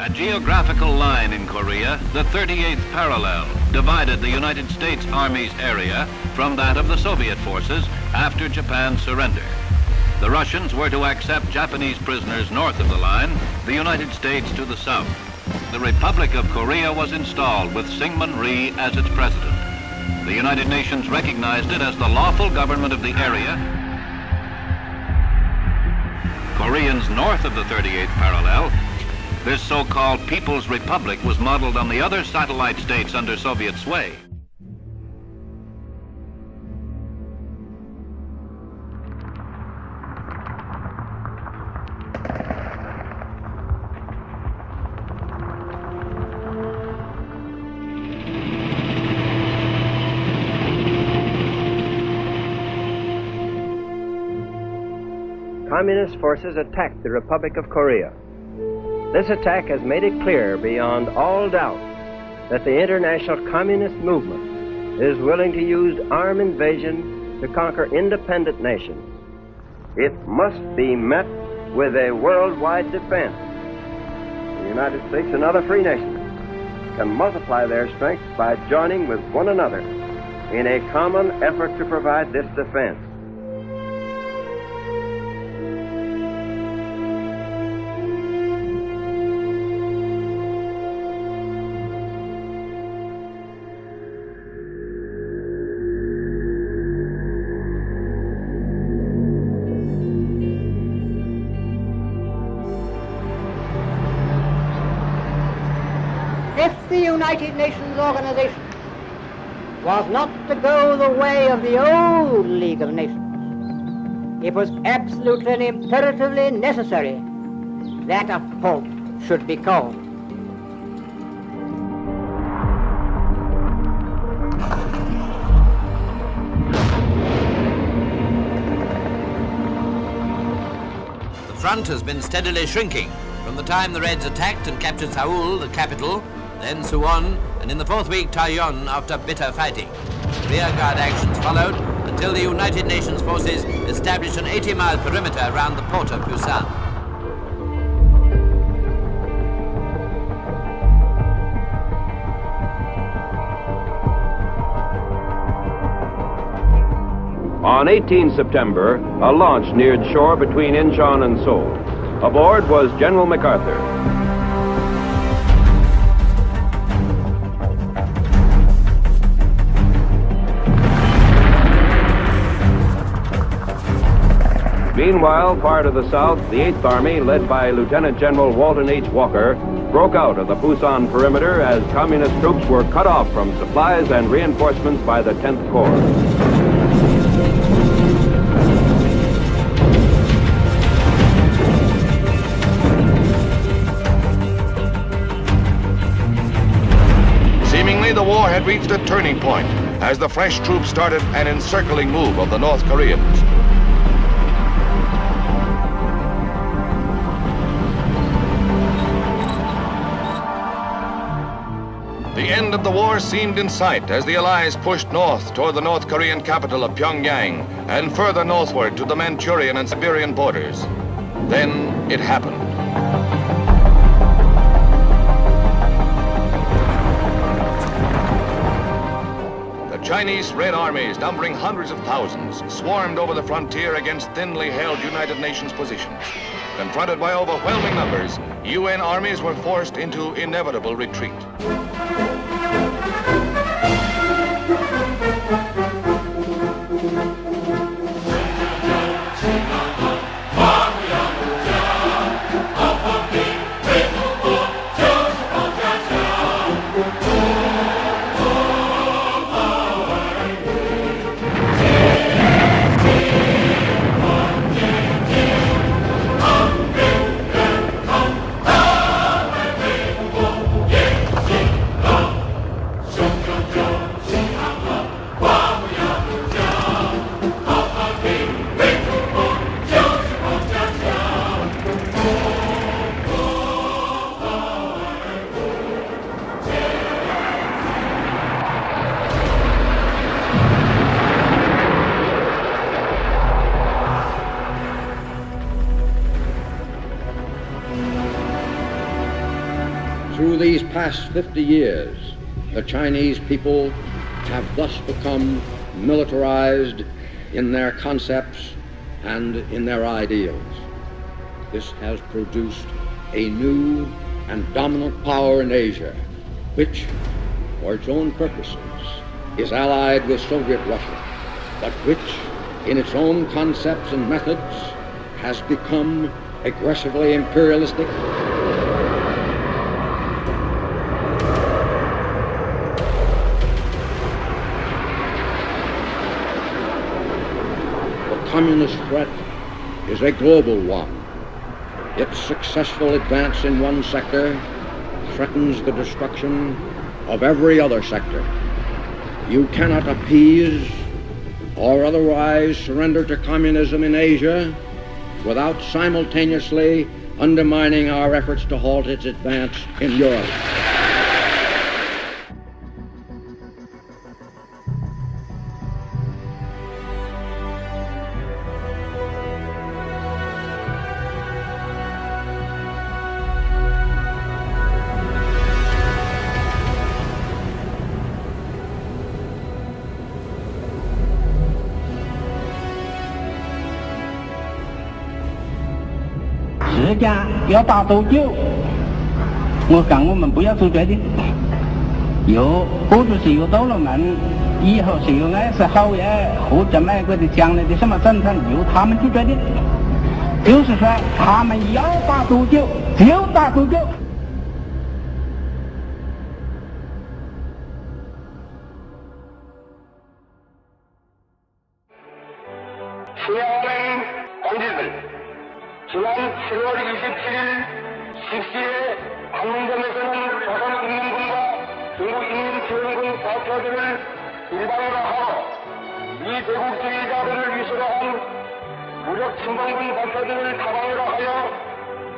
A geographical line in Korea, the 38th parallel, divided the United States Army's area from that of the Soviet forces after Japan's surrender. The Russians were to accept Japanese prisoners north of the line, the United States to the south. The Republic of Korea was installed with Syngman Rhee as its president. The United Nations recognized it as the lawful government of the area. Koreans north of the 38th parallel, this so-called People's Republic was modeled on the other satellite states under Soviet sway. Communist forces attacked the Republic of Korea. This attack has made it clear beyond all doubt that the international communist movement is willing to use armed invasion to conquer independent nations. It must be met with a worldwide defense. The United States and other free nations can multiply their strength by joining with one another in a common effort to provide this defense. If the United Nations organization was not to go the way of the old League of Nations, it was absolutely and imperatively necessary that a halt should be called. The front has been steadily shrinking from the time the Reds attacked and captured Seoul, the capital, then Suwon, and in the fourth week Taeyon after bitter fighting. Rearguard actions followed until the United Nations forces established an 80-mile perimeter around the port of Busan. On 18 September, a launch neared shore between Incheon and Seoul. Aboard was General MacArthur. Meanwhile, far to the south, the 8th Army, led by Lieutenant General Walton H. Walker, broke out of the Busan perimeter as communist troops were cut off from supplies and reinforcements by the 10th Corps. Seemingly, the war had reached a turning point as the fresh troops started an encircling move of the North Koreans. The end of the war seemed in sight as the Allies pushed north toward the North Korean capital of Pyongyang and further northward to the Manchurian and Siberian borders. Then it happened. Chinese Red armies, numbering hundreds of thousands, swarmed over the frontier against thinly held United Nations positions. Confronted by overwhelming numbers, UN armies were forced into inevitable retreat. these past 50 years, the Chinese people have thus become militarized in their concepts and in their ideals. This has produced a new and dominant power in Asia, which, for its own purposes, is allied with Soviet Russia, but which, in its own concepts and methods, has become aggressively imperialistic. The communist threat is a global one. Its successful advance in one sector threatens the destruction of every other sector. You cannot appease or otherwise surrender to communism in Asia without simultaneously undermining our efforts to halt its advance in Europe.时间要打多久？我讲我们不要做决定，或者是有到了门，以后是有爱是好呀，或者美国的将来的什么政策，由他们去决定。就是说，他们要打多久就打多久。시야오맹 관계들 지난 7월 27일 10시에 방문점에서는 조선인민군과 중국인민지원군 사표들을 일방으로하고 미대국주의자들을 위수로 한 무력 침범군 사표들을 타방으로 하여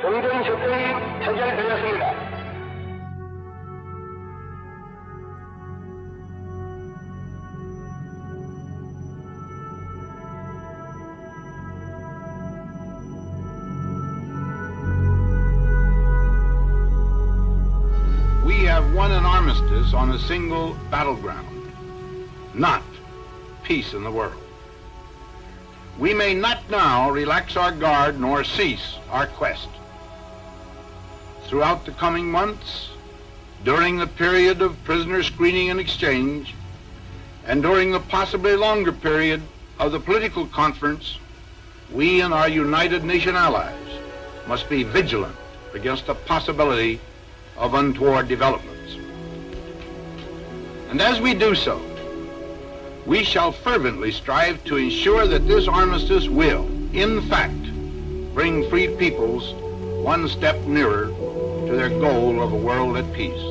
정전협정이 체결되었습니다. We have won an armistice on a single battleground, not peace in the world. We may not now relax our guard nor cease our quest. Throughout the coming months, during the period of prisoner screening and exchange, and during the possibly longer period of the political conference, we and our United Nation allies must be vigilant against the possibility of untoward developments. And as we do so, we shall fervently strive to ensure that this armistice will, in fact, bring free peoples one step nearer to their goal of a world at peace.